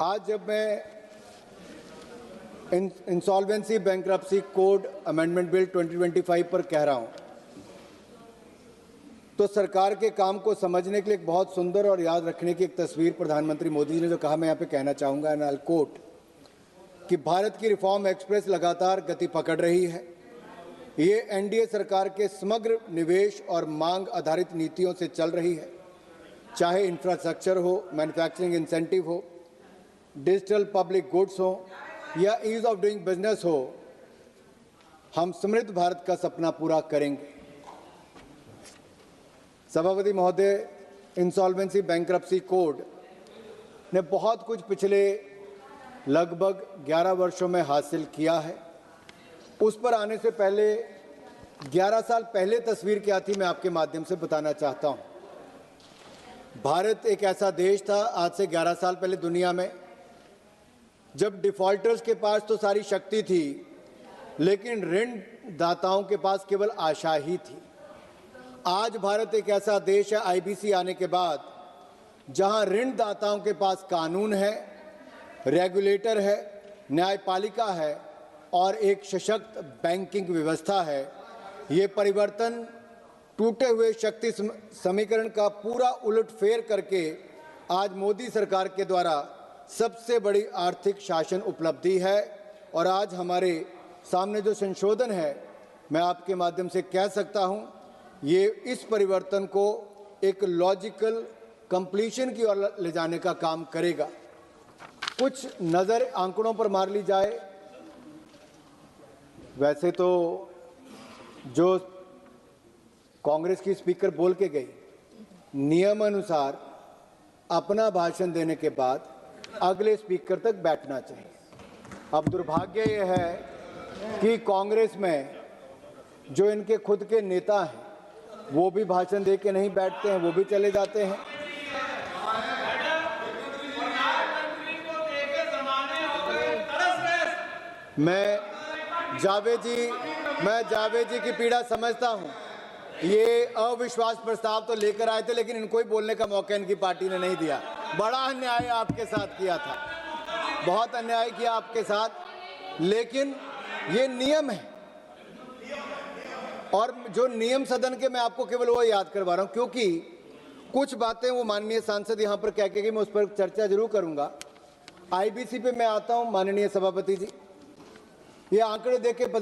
आज जब मैं insolvency bankruptcy code amendment bill 2025 पर कह रहा हूं, तो सरकार के काम को समझने के लिए एक बहुत सुंदर और याद रखने की एक तस्वीर प्रधानमंत्री मोदी जी ने जो कहा, मैं यहाँ पे कहना चाहूँगा, एंड आई कोट, कि भारत की रिफॉर्म एक्सप्रेस लगातार गति पकड़ रही है। ये एनडीए सरकार के समग्र निवेश और मांग आधारित नीतियों से चल रही है, चाहे इंफ्रास्ट्रक्चर हो, मैन्युफैक्चरिंग इंसेंटिव हो, डिजिटल पब्लिक गुड्स हो या ईज ऑफ डूइंग बिजनेस हो। हम समृद्ध भारत का सपना पूरा करेंगे। सभापति महोदय, इंसॉल्वेंसी बैंक्रप्सी कोड ने बहुत कुछ पिछले लगभग 11 वर्षों में हासिल किया है। उस पर आने से पहले 11 साल पहले तस्वीर क्या थी, मैं आपके माध्यम से बताना चाहता हूं। भारत एक ऐसा देश था आज से 11 साल पहले दुनिया में, जब डिफॉल्टर्स के पास तो सारी शक्ति थी, लेकिन ऋण दाताओं के पास केवल आशा ही थी। आज भारत एक ऐसा देश है आईबीसी आने के बाद, जहां ऋण दाताओं के पास कानून है, रेगुलेटर है, न्यायपालिका है और एक सशक्त बैंकिंग व्यवस्था है। ये परिवर्तन टूटे हुए शक्ति समीकरण का पूरा उलटफेर करके आज मोदी सरकार के द्वारा सबसे बड़ी आर्थिक शासन उपलब्धि है। और आज हमारे सामने जो संशोधन है, मैं आपके माध्यम से कह सकता हूं, ये इस परिवर्तन को एक लॉजिकल कंप्लीशन की ओर ले जाने का काम करेगा। कुछ नज़र आंकड़ों पर मार ली जाए, वैसे तो जो कांग्रेस की स्पीकर बोल के गई, नियम अनुसार अपना भाषण देने के बाद अगले स्पीकर तक बैठना चाहिए। अब दुर्भाग्य यह है कि कांग्रेस में जो इनके खुद के नेता हैं, वो भी भाषण दे के नहीं बैठते हैं, वो भी चले जाते हैं। मैं जावेद जी की पीड़ा समझता हूं। ये अविश्वास प्रस्ताव तो लेकर आए थे, लेकिन इनको ही बोलने का मौका इनकी पार्टी ने नहीं दिया। बड़ा अन्याय आपके साथ किया था, बहुत अन्याय किया आपके साथ, लेकिन ये नियम है। और जो नियम सदन के, मैं आपको केवल वो याद करवा रहा हूं, क्योंकि कुछ बातें वो माननीय सांसद यहां पर कह के गए, मैं उस पर चर्चा जरूर करूंगा। आईबीसी पे मैं आता हूं, माननीय सभापति जी, ये आंकड़े देख के पता